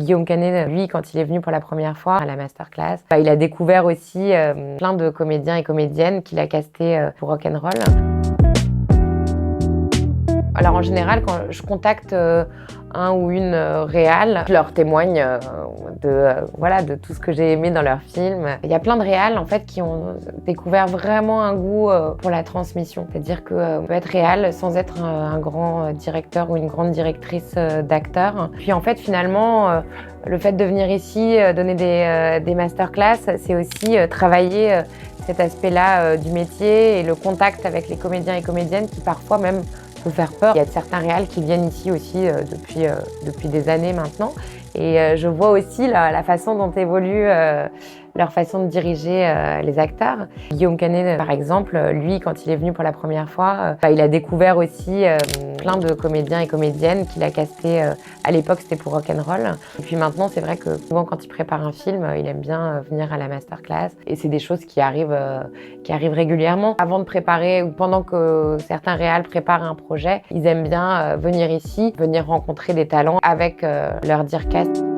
Guillaume Canet, lui, quand il est venu pour la première fois à la masterclass, il a découvert aussi plein de comédiens et comédiennes qu'il a castés pour Rock'n'Roll. Alors en général, quand je contacte un ou une réal, je leur témoigne de tout ce que j'ai aimé dans leur film. Il y a plein de réals en fait qui ont découvert vraiment un goût pour la transmission. C'est-à-dire qu'on peut être réal sans être un grand directeur ou une grande directrice d'acteurs. Puis en fait finalement, le fait de venir ici donner des masterclass, c'est aussi travailler cet aspect-là du métier et le contact avec les comédiens et comédiennes qui parfois même peut faire peur. Il y a certains réals qui viennent ici aussi depuis des années maintenant. Et je vois aussi la façon dont évolue leur façon de diriger les acteurs. Guillaume Canet, par exemple, lui, quand il est venu pour la première fois, il a découvert aussi plein de comédiens et comédiennes qu'il a castés. À l'époque, c'était pour Rock'n'Roll. Et puis maintenant, c'est vrai que souvent, quand il prépare un film, il aime bien venir à la masterclass. Et c'est des choses qui arrivent régulièrement. Avant de préparer ou pendant que certains réals préparent un projet, ils aiment bien venir ici, venir rencontrer des talents avec leur dire-cast.